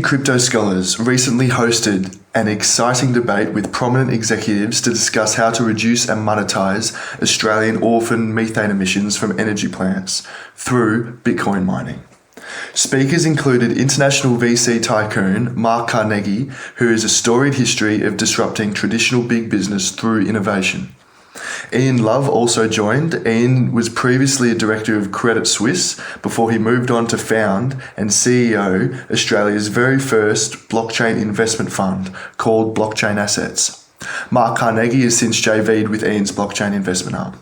Crypto Scholars recently hosted an exciting debate with prominent executives to discuss how to reduce and monetize Australian orphan methane emissions from energy plants through Bitcoin mining. Speakers included international VC tycoon Mark Carnegie, who has a storied history of disrupting traditional big business through innovation. Ian Love also joined. Ian was previously a director of Credit Suisse before he moved on to found and CEO Australia's very first blockchain investment fund called Blockchain Assets. Mark Carnegie has since JV'd with Ian's blockchain investment arm.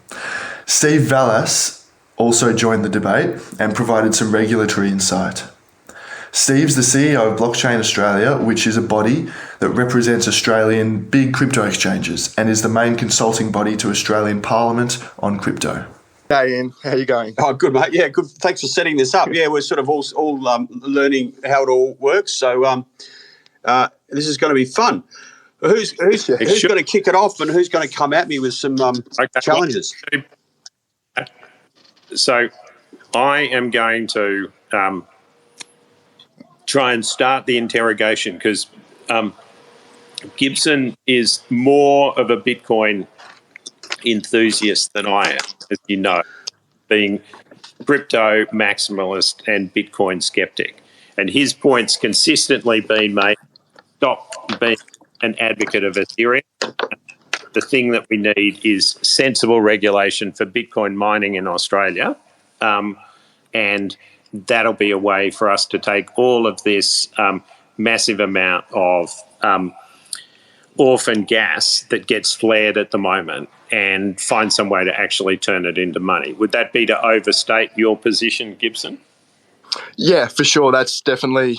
Steve Vallas also joined the debate and provided some regulatory insight. Steve's the CEO of Blockchain Australia, which is a body that represents Australian big crypto exchanges and is the main consulting body to Australian Parliament on crypto. Hey Ian, how you going? Oh, good mate. Yeah, good. Thanks for setting this up. Yeah, we're sort of all learning how it all works. So this is going to be fun. Who's going to kick it off, and who's going to come at me with some challenges? So I am going to try and start the interrogation because Gibson is more of a Bitcoin enthusiast than I am, as you know, being crypto maximalist and Bitcoin skeptic. And his point's consistently been made, stop being an advocate of Ethereum. The thing that we need is sensible regulation for Bitcoin mining in Australia, and that'll be a way for us to take all of this massive amount of orphan gas that gets flared at the moment and find some way to actually turn it into money. Would that be to overstate your position, Gibson? Yeah, for sure. That's definitely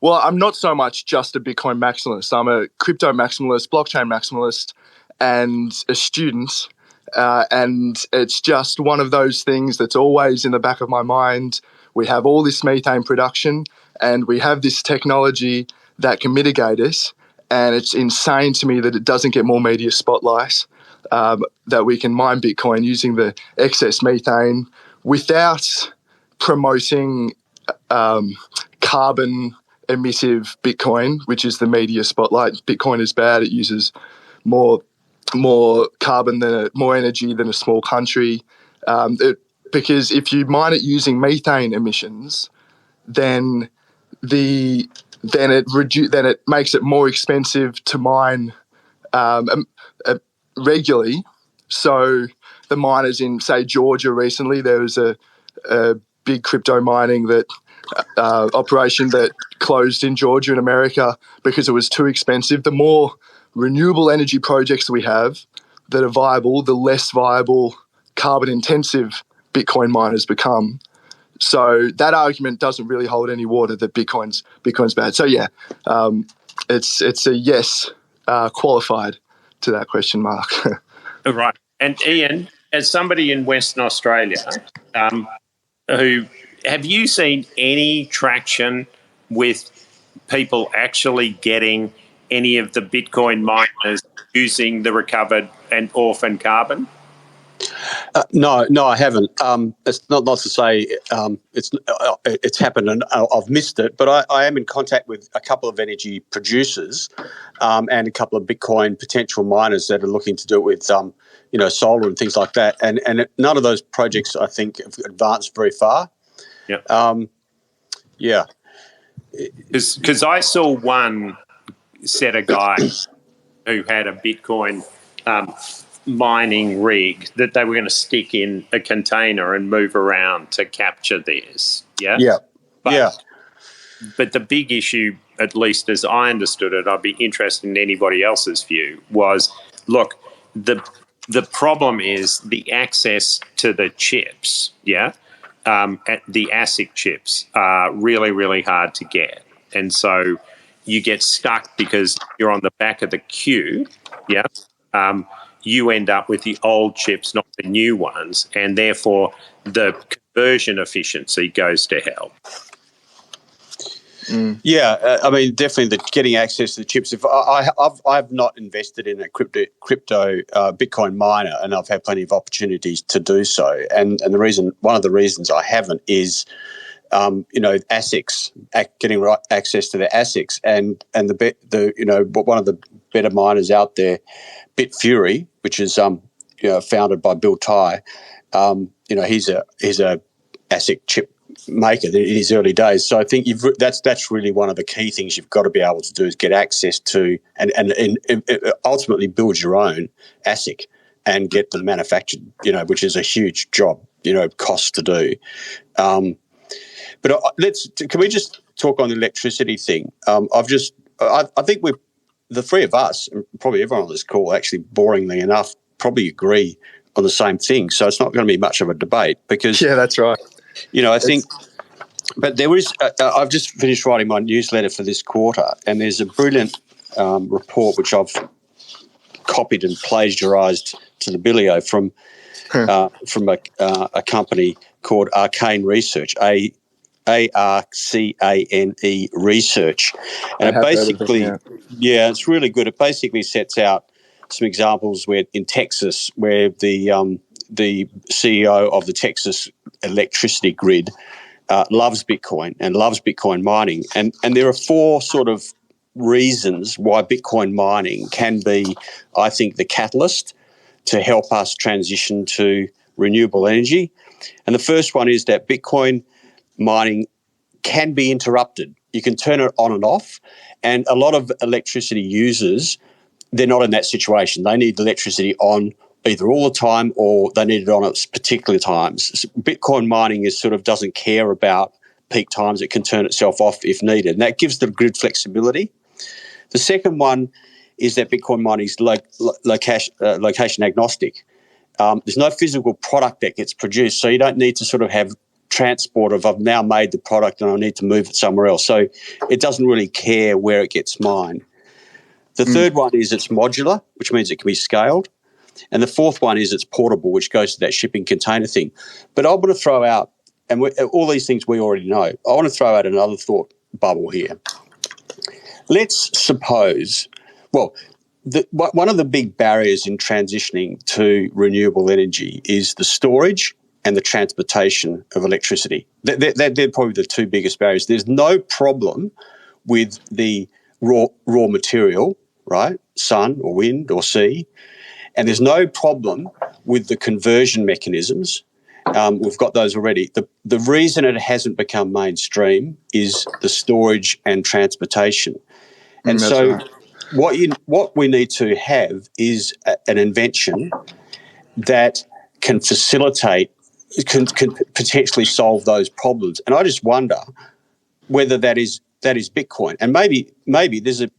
well, I'm not so much just a Bitcoin maximalist. I'm a crypto maximalist, blockchain maximalist, and a student. And it's just one of those things that's always in the back of my mind. We have all this methane production and we have this technology that can mitigate it. And it's insane to me that it doesn't get more media spotlight, that we can mine Bitcoin using the excess methane without promoting carbon emissive Bitcoin, which is the media spotlight. Bitcoin is bad. It uses more carbon more energy than a small country. Because if you mine it using methane emissions, then it makes it more expensive to mine regularly. So the miners in, say, Georgia recently, there was a big crypto mining operation that closed in Georgia in America because it was too expensive. The more renewable energy projects we have that are viable, the less viable carbon-intensive Bitcoin miners become. So that argument doesn't really hold any water that Bitcoin's bad. So yeah, it's a yes qualified to that question, Mark. Right. And Ian, as somebody in Western Australia, have you seen any traction with people actually getting any of the Bitcoin miners using the recovered and orphan carbon? No, I haven't. It's not to say it's happened and I've missed it, but I am in contact with a couple of energy producers and a couple of Bitcoin potential miners that are looking to do it with solar and things like that. And none of those projects, I think, have advanced very far. Yeah. Because I saw one set of guys who had a Bitcoin mining rig that they were going to stick in a container and move around to capture this. But the big issue, at least as I understood it, I'd be interested in anybody else's view, was, look, the problem is the access to the chips, the ASIC chips are really, really hard to get. And so you get stuck because you're on the back of the queue, you end up with the old chips, not the new ones, and therefore the conversion efficiency goes to hell. Yeah, I mean, definitely getting access to the chips. If I've not invested in a crypto Bitcoin miner, and I've had plenty of opportunities to do so. And one of the reasons I haven't is ASICs, getting access to the ASICs, and one of the better miners out there, Bitfury, which is founded by Bill Ty. He's a ASIC chip maker in his early days. So I think that's really one of the key things you've got to be able to do is get access to and ultimately build your own ASIC and get them manufactured. Which is a huge job. Cost to do. But can we just talk on the electricity thing? I think the three of us, and probably everyone on this call, actually boringly enough, probably agree on the same thing. So it's not going to be much of a debate because that's right. I think. But there is. I've just finished writing my newsletter for this quarter, and there's a brilliant report which I've copied and plagiarised to the billio from a company called Arcane Research, ARCANE Research, and it basically, it's really good. It basically sets out some examples where in Texas, where the CEO of the Texas electricity grid loves Bitcoin and loves Bitcoin mining, and there are four sort of reasons why Bitcoin mining can be, I think, the catalyst to help us transition to renewable energy. And the first one is that Bitcoin mining can be interrupted. You can turn it on and off, and a lot of electricity users, they're not in that situation. They need electricity on either all the time or they need it on at particular times. Bitcoin mining doesn't care about peak times. It can turn itself off if needed, and that gives the grid flexibility. The second one is that Bitcoin mining is location agnostic. There's no physical product that gets produced, so you don't need to sort of have transport of I've now made the product and I need to move it somewhere else. So it doesn't really care where it gets mined. The third one is it's modular, which means it can be scaled. And the fourth one is it's portable, which goes to that shipping container thing. But I want to throw out, and all these things we already know, I want to throw out another thought bubble here. Let's suppose, one of the big barriers in transitioning to renewable energy is the storage and the transportation of electricity. They're probably the two biggest barriers. There's no problem with the raw material, right? Sun or wind or sea. And there's no problem with the conversion mechanisms. We've got those already. The reason it hasn't become mainstream is the storage and transportation. And so right. What we need to have is an invention that can facilitate, can potentially solve those problems. And I just wonder whether that is Bitcoin. And maybe there's a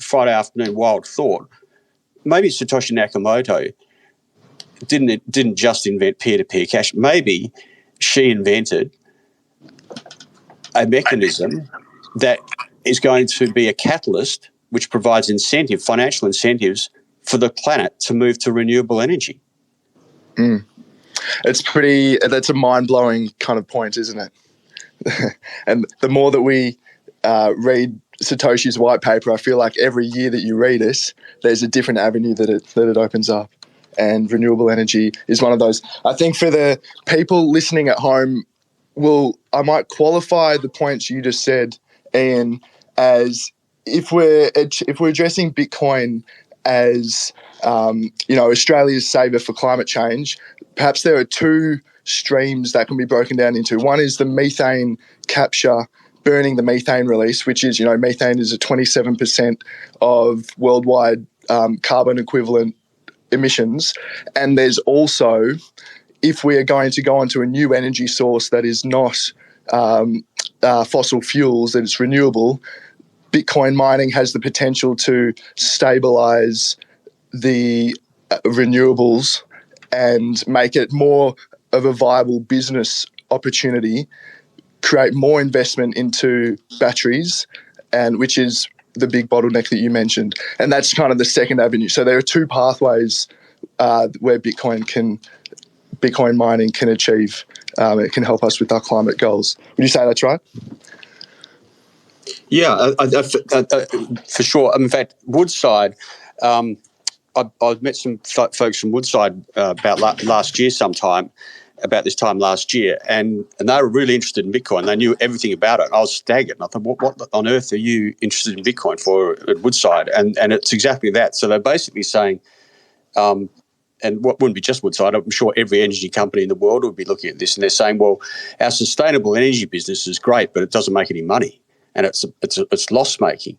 Friday afternoon wild thought. Maybe Satoshi Nakamoto didn't just invent peer-to-peer cash. Maybe she invented a mechanism that is going to be a catalyst which provides financial incentives for the planet to move to renewable energy. That's a mind-blowing kind of point, isn't it? And the more that we read Satoshi's white paper, I feel like every year that you read it, there's a different avenue that it opens up. And renewable energy is one of those. I think for the people listening at home, I might qualify the points you just said, Ian, as if we're addressing Bitcoin as Australia's saver for climate change, perhaps there are two streams that can be broken down into. One is the methane capture, burning the methane release, which is, methane is a 27% of worldwide carbon equivalent emissions. And there's also, if we are going to go onto a new energy source that is not fossil fuels, that it's renewable, Bitcoin mining has the potential to stabilize the renewables and make it more of a viable business opportunity, create more investment into batteries, and which is the big bottleneck that you mentioned. And that's kind of the second avenue. So there are two pathways where Bitcoin mining can achieve. It can help us with our climate goals. Would you say that's right? Yeah, for sure. In fact, Woodside, I met some folks from Woodside about last year sometime, about this time last year, and they were really interested in Bitcoin. They knew everything about it. I was staggered. And I thought, what on earth are you interested in Bitcoin for at Woodside? And it's exactly that. So they're basically saying, and what wouldn't be just Woodside, I'm sure every energy company in the world would be looking at this, and they're saying, well, our sustainable energy business is great, but it doesn't make any money, and it's loss making.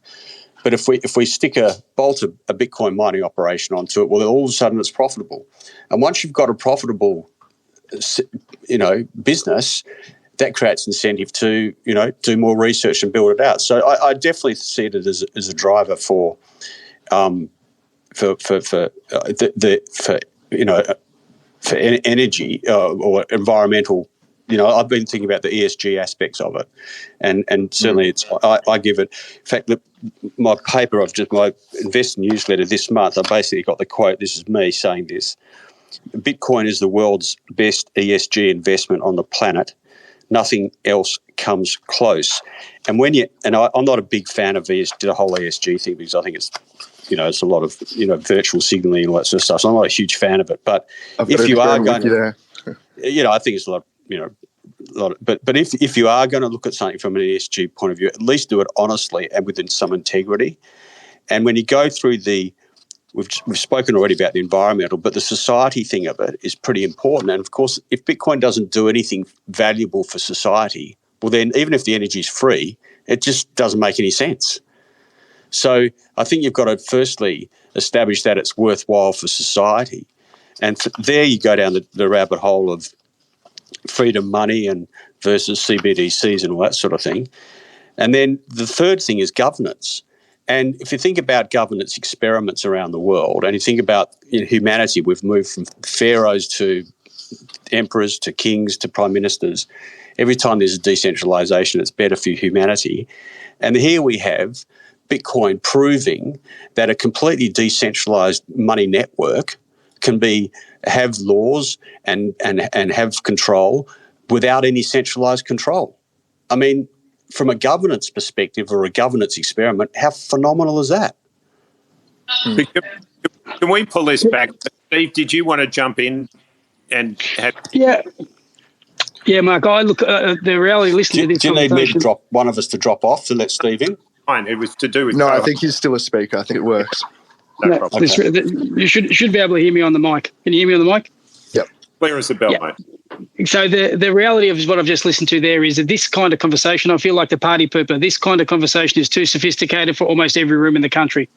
But if we stick a Bitcoin mining operation onto it, well, all of a sudden it's profitable. And once you've got a profitable business, that creates incentive to, do more research and build it out. So I definitely see it as a driver for energy or environmental. I've been thinking about the ESG aspects of it, and certainly I give it. In fact, my paper, my investor newsletter this month, I basically got the quote. This is me saying this. Bitcoin is the world's best ESG investment on the planet. Nothing else comes close. And I'm not a big fan of the whole ESG thing, because I think it's, it's a lot of, virtual signaling and all that sort of stuff. So I'm not a huge fan of it. But if you are going to, I think it's a lot, but if you are going to look at something from an ESG point of view, at least do it honestly and within some integrity. And when you go through we've spoken already about the environmental, but the society thing of it is pretty important. And of course, if Bitcoin doesn't do anything valuable for society, well then even if the energy is free, it just doesn't make any sense. So I think you've got to firstly establish that it's worthwhile for society. And there you go down the rabbit hole of freedom money and versus CBDCs and all that sort of thing. And then the third thing is governance. And if you think about governance experiments around the world, and you think about humanity, we've moved from pharaohs to emperors to kings to prime ministers. Every time there's a decentralisation, it's better for humanity. And here we have Bitcoin proving that a completely decentralised money network can have laws and have control without any centralised control. I mean, from a governance perspective or a governance experiment, how phenomenal is that? Can we pull this back? Steve, did you want to jump in and have... Yeah, Mark, the reality listening to this do you need me conversation... to one of us to drop off to let Steve in? Fine, it was to do with... No, I think he's still a speaker. I think it works. No problem. You should be able to hear me on the mic. Can you hear me on the mic? Yep. Clear as a bell, mate. So the reality of what I've just listened to there is that this kind of conversation, I feel like the party pooper, this kind of conversation is too sophisticated for almost every room in the country.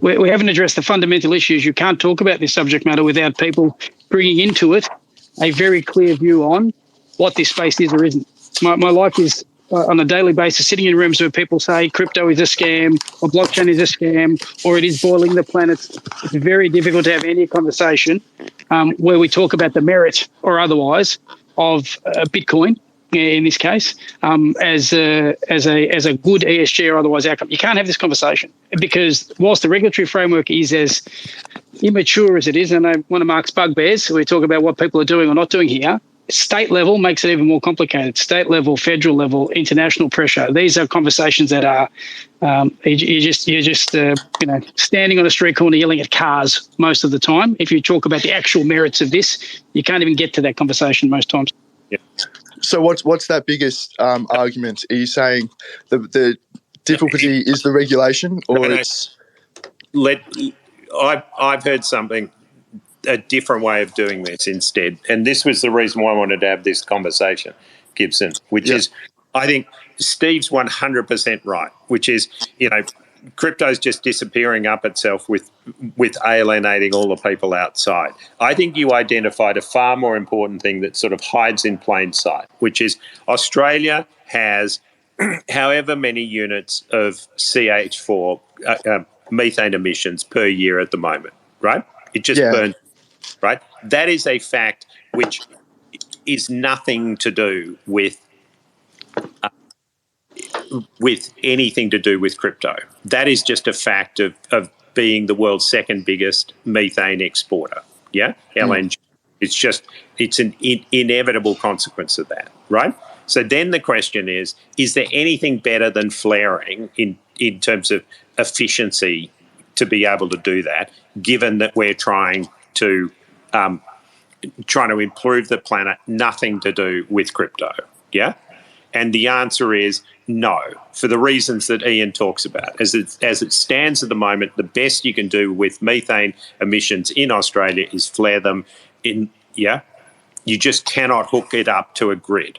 We haven't addressed the fundamental issues. You can't talk about this subject matter without people bringing into it a very clear view on what this space is or isn't. My life is on a daily basis sitting in rooms where people say crypto is a scam or blockchain is a scam or it is boiling the planet. It's very difficult to have any conversation where we talk about the merit or otherwise of Bitcoin in this case as a good ESG or otherwise outcome. You can't have this conversation because whilst the regulatory framework is as immature as it is, and one of Mark's bugbears, we talk about what people are doing or not doing here, state level makes it even more complicated. State level, federal level, international pressure. These are conversations that are you're just standing on a street corner yelling at cars most of the time. If you talk about the actual merits of this, you can't even get to that conversation most times. Yeah. So what's that biggest argument? Are you saying the difficulty is the regulation, or it's? I've heard something. A different way of doing this instead. And this was the reason why I wanted to have this conversation, Gibson, which is, I think Steve's 100% right, which is, crypto's just disappearing up itself with alienating all the people outside. I think you identified a far more important thing that sort of hides in plain sight, which is Australia has however many units of CH4 methane emissions per year at the moment, right? It just burns. Right, that is a fact which is nothing to do with anything to do with crypto. That is just a fact of being the world's second biggest methane exporter. Yeah, LNG. It's an inevitable consequence of that. Right. So then the question is there anything better than flaring in terms of efficiency to be able to do that? Given that we're trying to trying to improve the planet, nothing to do with crypto. Yeah? And the answer is no, for the reasons that Ian talks about. As it stands at the moment, the best you can do with methane emissions in Australia is flare them in, yeah? You just cannot hook it up to a grid.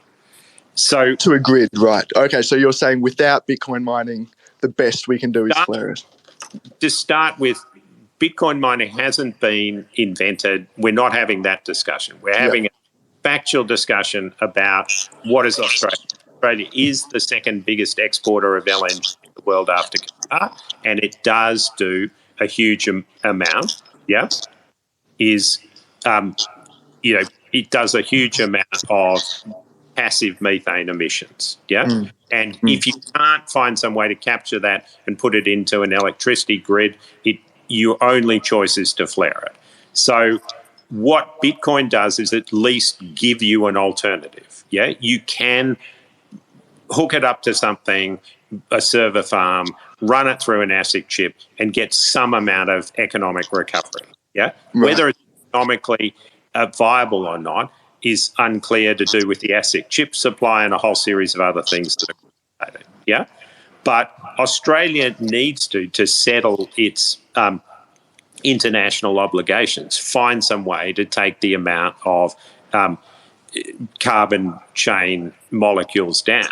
So To a grid, right. Okay, so you're saying without Bitcoin mining, the best we can do is flare it. to start with, Bitcoin mining hasn't been invented. We're not having that discussion. We're having a factual discussion about what is Australia. Australia is the second biggest exporter of LNG in the world after Qatar, and it does do a huge amount. Yeah, it does a huge amount of passive methane emissions. Yeah, and if you can't find some way to capture that and put it into an electricity grid, your only choice is to flare it. So what Bitcoin does is at least give you an alternative. Yeah, you can hook it up to something, a server farm, run it through an ASIC chip and get some amount of economic recovery. Yeah, whether it's economically viable or not is unclear, to do with the ASIC chip supply and a whole series of other things that are related. Yeah, but Australia needs to settle its international obligations, find some way to take the amount of carbon chain molecules down.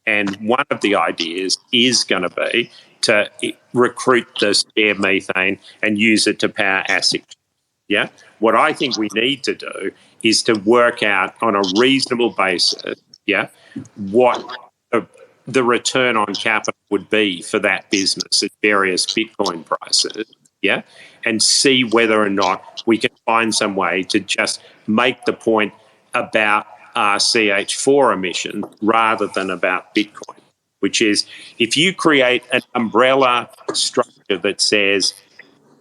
And one of the ideas is going to be to recruit the spare methane and use it to power ASIC. Yeah. What I think we need to do is to work out on a reasonable basis, what the return on capital would be for that business at various Bitcoin prices, and see whether or not we can find some way to just make the point about CH4 emissions rather than about Bitcoin, which is, if you create an umbrella structure that says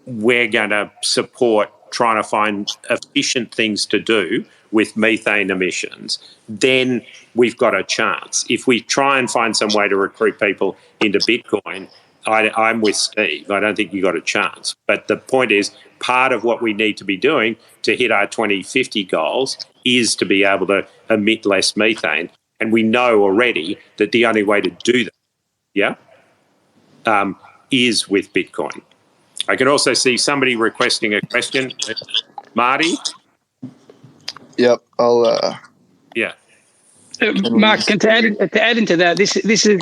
we're going to support trying to find efficient things to do with methane emissions, then we've got a chance. If we try and find some way to recruit people into Bitcoin, I'm with Steve. I don't think you've got a chance. But the point is, part of what we need to be doing to hit our 2050 goals is to be able to emit less methane. And we know already that the only way to do that, is with Bitcoin. I can also see somebody requesting a question. Marty? Yep, I'll... Mark, to add into that,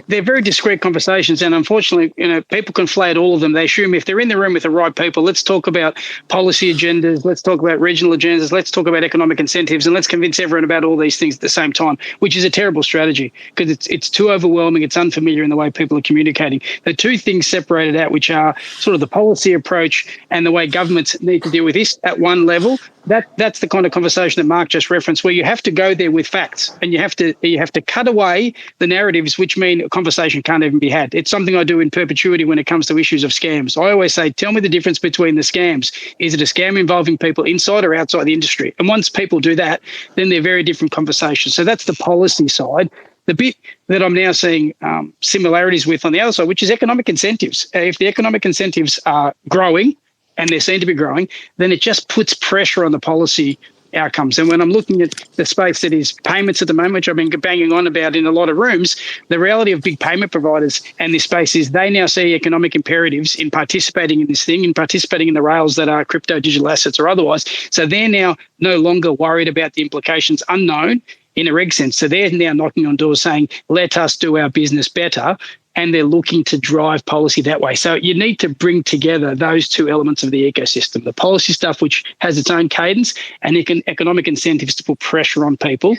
they're very discrete conversations, and unfortunately, people conflate all of them. They assume if they're in the room with the right people, let's talk about policy agendas, let's talk about regional agendas, let's talk about economic incentives, and let's convince everyone about all these things at the same time, which is a terrible strategy because it's too overwhelming, it's unfamiliar in the way people are communicating. The two things separated out, which are sort of the policy approach and the way governments need to deal with this at one level. That's the kind of conversation that Mark just referenced, where you have to go there with facts and you have to cut away the narratives which mean a conversation can't even be had. It's something I do in perpetuity when it comes to issues of scams. I always say, tell me the difference between the scams. Is it a scam involving people inside or outside the industry? And once people do that, then they're very different conversations. So that's the policy side. The bit that I'm now seeing similarities with on the other side, which is economic incentives. If the economic incentives are growing, and they seem to be growing, then it just puts pressure on the policy outcomes. And when I'm looking at the space that is payments at the moment, which I've been banging on about in a lot of rooms, the reality of big payment providers and this space is they now see economic imperatives in participating in this thing, in participating in the rails that are crypto, digital assets or otherwise. So they're now no longer worried about the implications unknown in a reg sense. So they're now knocking on doors saying, let us do our business better. And they're looking to drive policy that way. So you need to bring together those two elements of the ecosystem, the policy stuff, which has its own cadence, and economic incentives to put pressure on people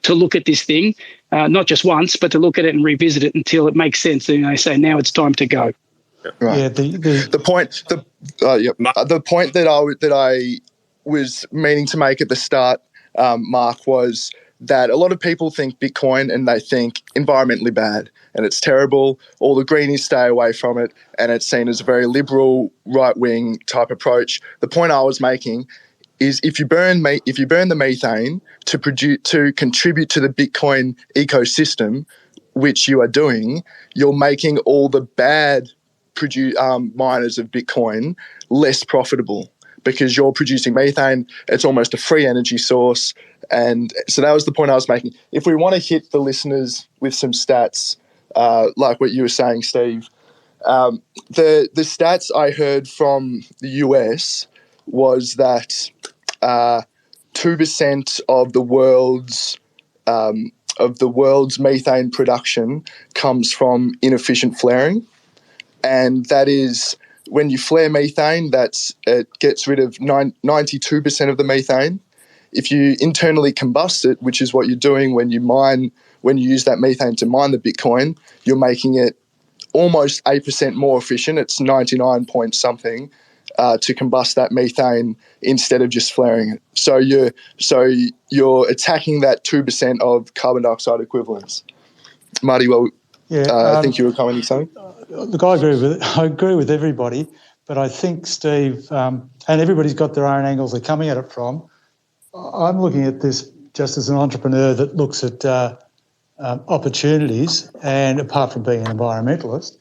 to look at this thing, not just once, but to look at it and revisit it until it makes sense. And they say, now it's time to go. Right. Yeah, the point that I was meaning to make at the start, Mark, was that a lot of people think Bitcoin and they think environmentally bad and it's terrible, all the greenies stay away from it, and it's seen as a very liberal, right-wing type approach. The point I was making is if you burn the methane to contribute to the Bitcoin ecosystem, which you are doing, you're making all the bad miners of Bitcoin less profitable. because you're producing methane. It's almost a free energy source. And so that was the point I was making. If we want to hit the listeners with some stats, like what you were saying, Steve, the stats I heard from the US was that 2% of the world's methane production comes from inefficient flaring, and that is when you flare methane, it gets rid of 92% of the methane. If you internally combust it, which is what you're doing when you use that methane to mine the Bitcoin, you're making it almost 8% more efficient. It's 99 point something to combust that methane instead of just flaring it. So you're attacking that 2% of carbon dioxide equivalents. Marty, I think you were commenting something. Look, I agree with everybody, but I think, Steve, and everybody's got their own angles they're coming at it from. I'm looking at this just as an entrepreneur that looks at opportunities, and apart from being an environmentalist,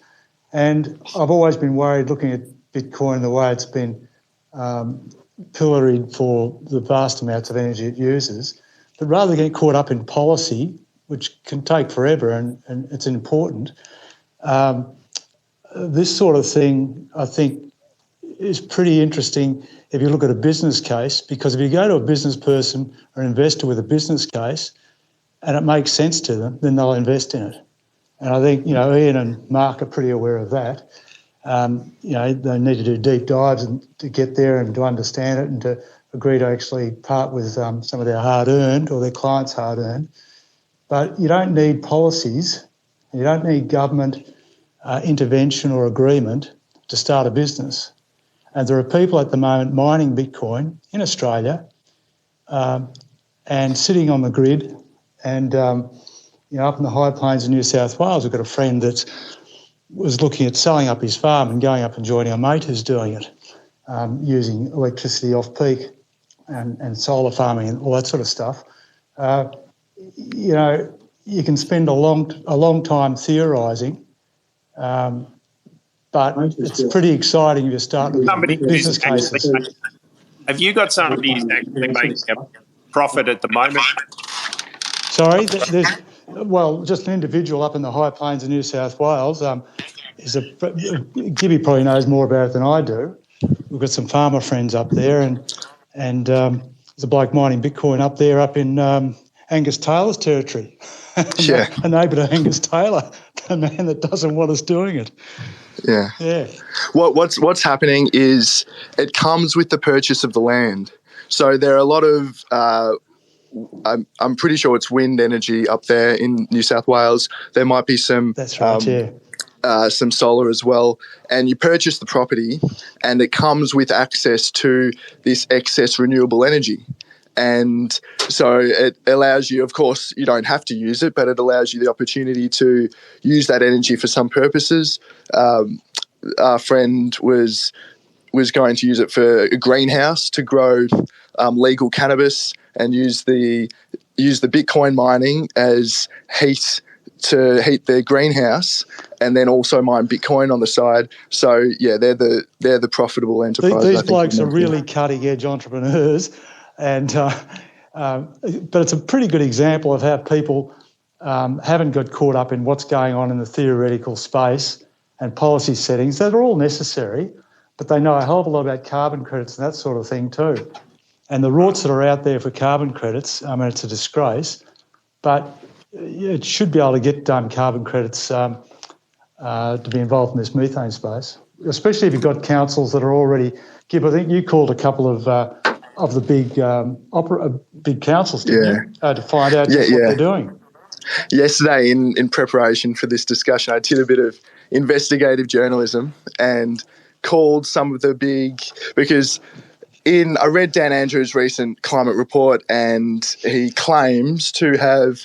and I've always been worried looking at Bitcoin the way it's been pilloried for the vast amounts of energy it uses, but rather than get caught up in policy, which can take forever and it's important, this sort of thing I think is pretty interesting if you look at a business case, because if you go to a business person or an investor with a business case and it makes sense to them, then they'll invest in it. And I think, Ian and Mark are pretty aware of that. They need to do deep dives to get there and to understand it and to agree to actually part with some of their hard-earned or their clients' hard-earned. But you don't need policies, you don't need government intervention or agreement to start a business. And there are people at the moment mining Bitcoin in Australia and sitting on the grid and, up in the high plains of New South Wales, I've got a friend that was looking at selling up his farm and going up and joining a mate who's doing it, using electricity off-peak and solar farming and all that sort of stuff. You can spend a long time theorising, but it's pretty exciting if you start with business cases. Have you got somebody who's actually making a profit at the moment? Sorry, just an individual up in the high plains of New South Wales. Gibby probably knows more about it than I do. We've got some farmer friends up there, and there's a bloke mining Bitcoin up there, up in Angus Taylor's territory. Yeah. A neighbour to Angus Taylor, the man that doesn't want us doing it. Yeah. Yeah. What's happening is it comes with the purchase of the land. So there are a lot of I'm pretty sure it's wind energy up there in New South Wales. There might be some. That's right. Some solar as well, and you purchase the property, and it comes with access to this excess renewable energy. And so it allows you, of course, you don't have to use it, but it allows you the opportunity to use that energy for some purposes. Our friend was going to use it for a greenhouse to grow legal cannabis and use the Bitcoin mining as heat to heat their greenhouse, and then also mine Bitcoin on the side. So yeah, they're the profitable enterprises. These blokes are really cutting edge entrepreneurs, and but it's a pretty good example of how people haven't got caught up in what's going on in the theoretical space and policy settings that are all necessary, but they know a hell of a lot about carbon credits and that sort of thing too. And the rorts that are out there for carbon credits, I mean, it's a disgrace, but it should be able to get carbon credits to be involved in this methane space, especially if you've got councils that are already. Gib, I think you called a couple of the big councils, didn't you, to find out what they're doing. Yesterday, in preparation for this discussion, I did a bit of investigative journalism and called some of the big, because I read Dan Andrews' recent climate report, and he claims to have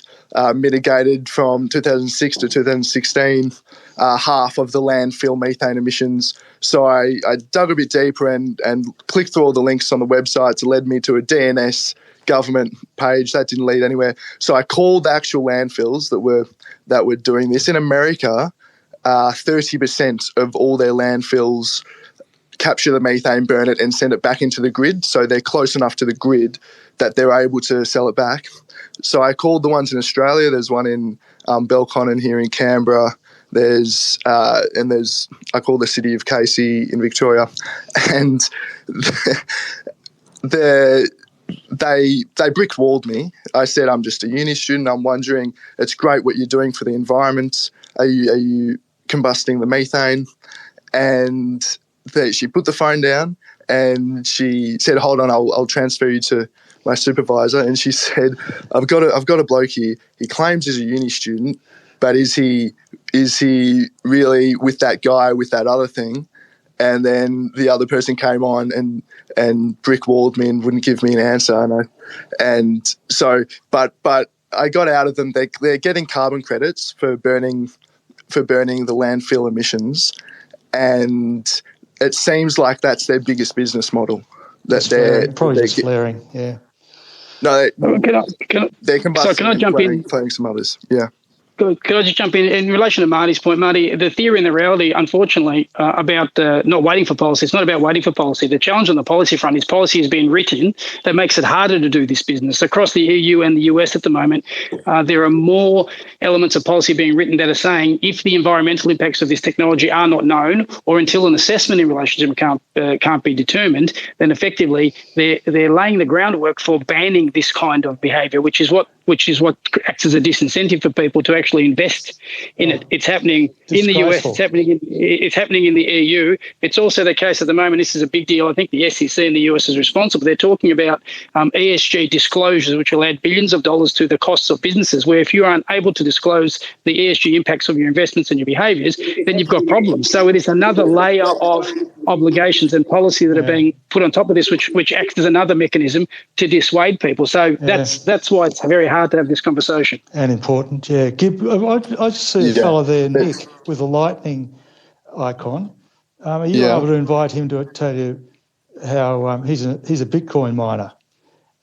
mitigated from 2006 to 2016 half of the landfill methane emissions. So I dug a bit deeper and clicked through all the links on the websites. It led me to a DNS government page. That didn't lead anywhere. So I called the actual landfills that were doing this. In America, 30% of all their landfills capture the methane, burn it, and send it back into the grid. So they're close enough to the grid that they're able to sell it back. So I called the ones in Australia. There's one in Belconnen here in Canberra. There's I called the city of Casey in Victoria, and they brick walled me. I said, I'm just a uni student. I'm wondering, it's great what you're doing for the environment. Are you combusting the methane? And she put the phone down and she said, hold on, I'll transfer you to my supervisor. And she said, I've got a bloke here. He claims he's a uni student, but is he really with that guy with that other thing? And then the other person came on and brick walled me and wouldn't give me an answer. But I got out of them. They're getting carbon credits for burning the landfill emissions, and it seems like that's their biggest business model. That probably just flaring. Yeah. No, they're combusting. So can I jump in? Flaring some others. Yeah. Could I just jump in relation to Marty's point, Marty? The theory and the reality, unfortunately, about not waiting for policy. It's not about waiting for policy. The challenge on the policy front is policy is being written that makes it harder to do this business. Across the EU and the US at the moment, there are more elements of policy being written that are saying if the environmental impacts of this technology are not known, or until an assessment in relation to them can't be determined, then effectively they're laying the groundwork for banning this kind of behaviour, which is what acts as a disincentive for people to actually invest in it. It's happening in the US. It's happening in the EU. It's also the case at the moment. This is a big deal. I think the SEC in the US is responsible. They're talking about ESG disclosures, which will add billions of dollars to the costs of businesses, where if you aren't able to disclose the ESG impacts of your investments and your behaviours, then you've got problems. So it is another layer of obligations and policy that are being put on top of this, which acts as another mechanism to dissuade people. So that's why it's very hard to have this conversation. And important, yeah. I just see a fellow there, Nick, with a lightning icon. Are you able to invite him to tell you how he's a Bitcoin miner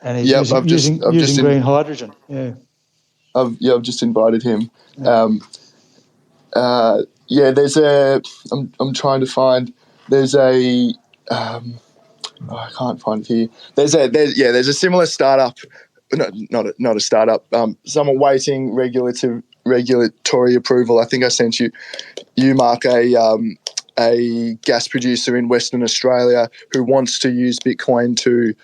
and he's using green hydrogen? Yeah. I've just invited him. There's I'm trying to find. There's a I can't find it here. There's a similar startup. Not a startup. Someone waiting regulatory approval. I think I sent you, Mark, a gas producer in Western Australia who wants to use Bitcoin to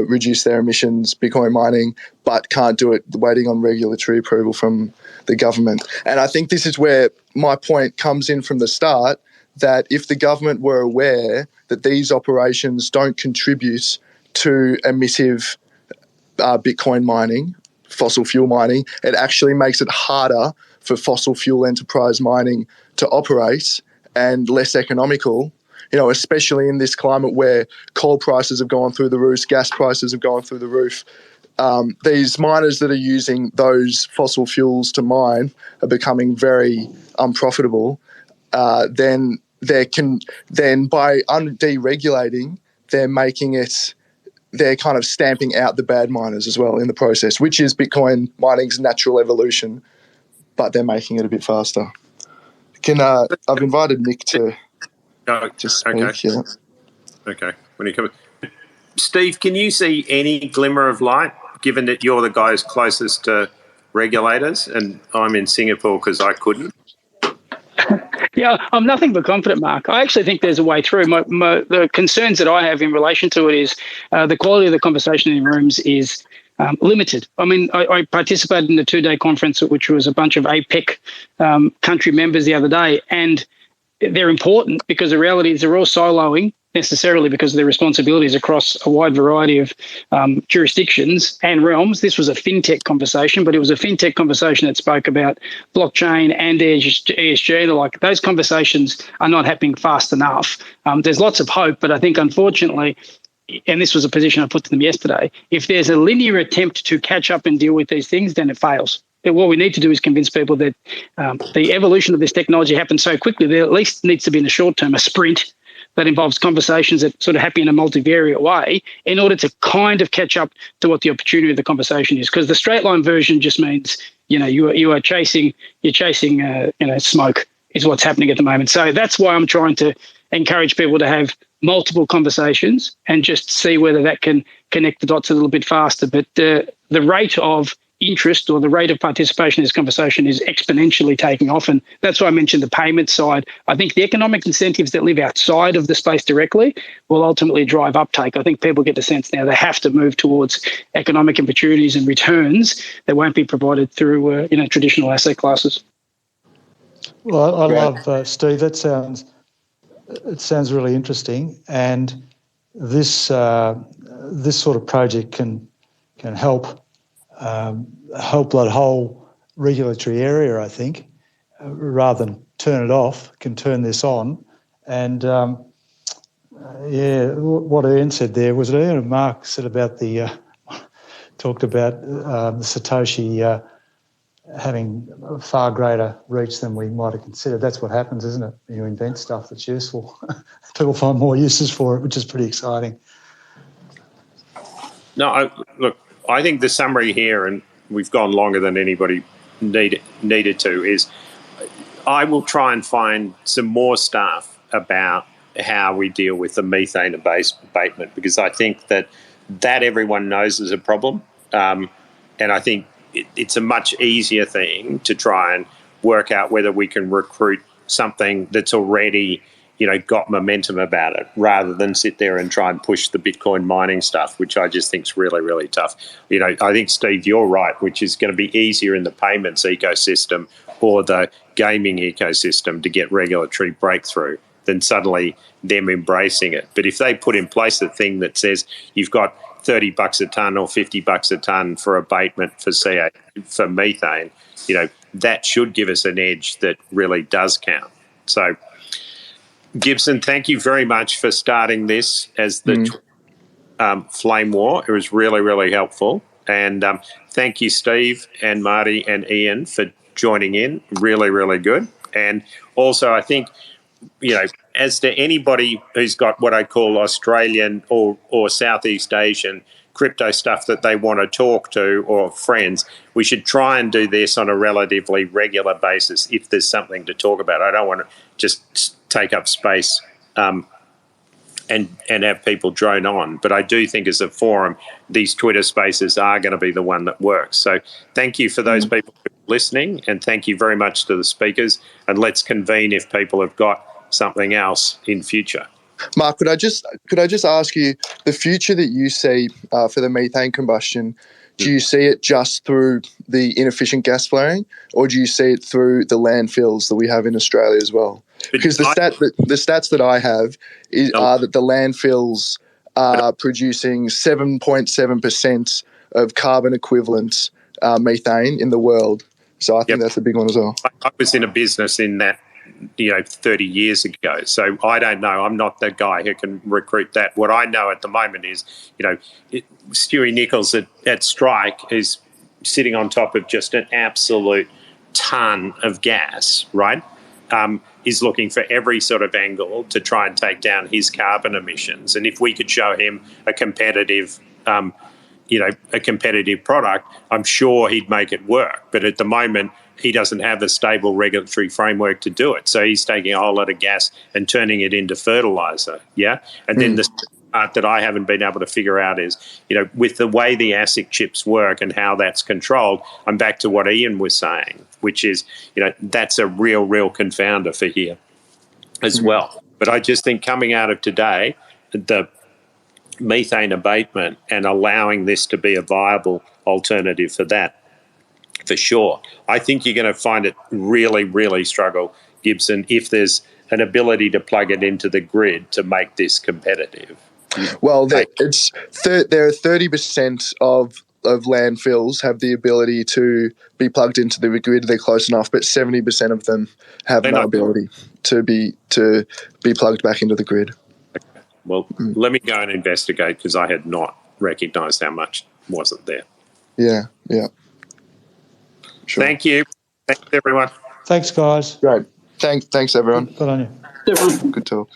reduce their emissions, Bitcoin mining, but can't do it, waiting on regulatory approval from the government. And I think this is where my point comes in from the start, that if the government were aware that these operations don't contribute to emissive Bitcoin mining, fossil fuel mining, it actually makes it harder for fossil fuel enterprise mining to operate and less economical, especially in this climate where coal prices have gone through the roof, gas prices have gone through the roof. These miners that are using those fossil fuels to mine are becoming very unprofitable. Then by deregulating, they're kind of stamping out the bad miners as well in the process, which is Bitcoin mining's natural evolution, but they're making it a bit faster. I've invited Nick to speak. Okay. Yeah. Okay. When you come, Steve, can you see any glimmer of light, given that you're the guy who's closest to regulators, and I'm in Singapore because I couldn't? Yeah, I'm nothing but confident, Mark. I actually think there's a way through. The concerns that I have in relation to it is the quality of the conversation in rooms is limited. I mean, I participated in the 2-day conference, which was a bunch of APEC country members the other day, and they're important because the reality is they're all soloing necessarily because of their responsibilities across a wide variety of jurisdictions and realms. This was a fintech conversation, but it was a fintech conversation that spoke about blockchain and ESG. Like, those conversations are not happening fast enough. There's lots of hope, but I think unfortunately, and this was a position I put to them yesterday, if there's a linear attempt to catch up and deal with these things, then it fails. What we need to do is convince people that the evolution of this technology happens so quickly, there at least needs to be in the short term a sprint that involves conversations that sort of happen in a multivariate way in order to kind of catch up to what the opportunity of the conversation is. Because the straight line version just means, you're chasing smoke is what's happening at the moment. So that's why I'm trying to encourage people to have multiple conversations and just see whether that can connect the dots a little bit faster. But the rate of interest or the rate of participation in this conversation is exponentially taking off. And that's why I mentioned the payment side. I think the economic incentives that live outside of the space directly will ultimately drive uptake. I think people get the sense now they have to move towards economic opportunities and returns that won't be provided through traditional asset classes. Well, I love Steve. It sounds really interesting, and this sort of project can help that whole regulatory area. I think rather than turn it off, can turn this on. And what Ian said there was Ian and Mark said about talked about the Satoshi. Having a far greater reach than we might have considered. That's what happens, isn't it? You invent stuff that's useful. People find more uses for it, which is pretty exciting. No, look, I think the summary here, and we've gone longer than anybody needed to, is I will try and find some more stuff about how we deal with the methane abatement, because I think that everyone knows is a problem. And I think it's a much easier thing to try and work out whether we can recruit something that's already, got momentum about it, rather than sit there and try and push the Bitcoin mining stuff, which I just think is really, really tough. I think, Steve, you're right, which is going to be easier in the payments ecosystem or the gaming ecosystem to get regulatory breakthrough than suddenly them embracing it. But if they put in place a thing that says you've got $30 a tonne or $50 a tonne for abatement for methane, that should give us an edge that really does count. So, Gibson, thank you very much for starting this as the flame war. It was really, really helpful. And thank you, Steve and Marty and Ian, for joining in. Really, really good. And also, I think, as to anybody who's got what I call Australian or Southeast Asian crypto stuff that they want to talk to, or friends, we should try and do this on a relatively regular basis if there's something to talk about. I don't want to just take up space and have people drone on. But I do think as a forum, these Twitter spaces are going to be the one that works. So thank you for those people listening, and thank you very much to the speakers. And let's convene if people have got something else in future. Mark, could I just ask you, the future that you see for the methane combustion, do you see it just through the inefficient gas flaring, or do you see it through the landfills that we have in Australia as well? Because the stats that I have are that the landfills are producing 7.7% of carbon equivalent methane in the world. So I think that's a big one as well. I was in a business in that 30 years ago. So I don't know. I'm not the guy who can recruit that. What I know at the moment is, Stewie Nichols at Strike is sitting on top of just an absolute ton of gas, right? Is looking for every sort of angle to try and take down his carbon emissions. And if we could show him a competitive product, I'm sure he'd make it work. But at the moment, he doesn't have a stable regulatory framework to do it. So he's taking a whole lot of gas and turning it into fertilizer, yeah? And then the part that I haven't been able to figure out is, with the way the ASIC chips work and how that's controlled, I'm back to what Ian was saying, which is, that's a real confounder for here as well. But I just think coming out of today, the methane abatement and allowing this to be a viable alternative for that, for sure. I think you're going to find it really struggle, Gibson, if there's an ability to plug it into the grid to make this competitive. Well, there are 30% of landfills have the ability to be plugged into the grid. They're close enough, but 70% of them have no ability to be plugged back into the grid. Okay. Well, let me go and investigate, because I had not recognised how much wasn't there. Yeah. Sure. Thank you. Thanks, everyone. Thanks, guys. Great. Thanks, everyone. Good on you. Good talk.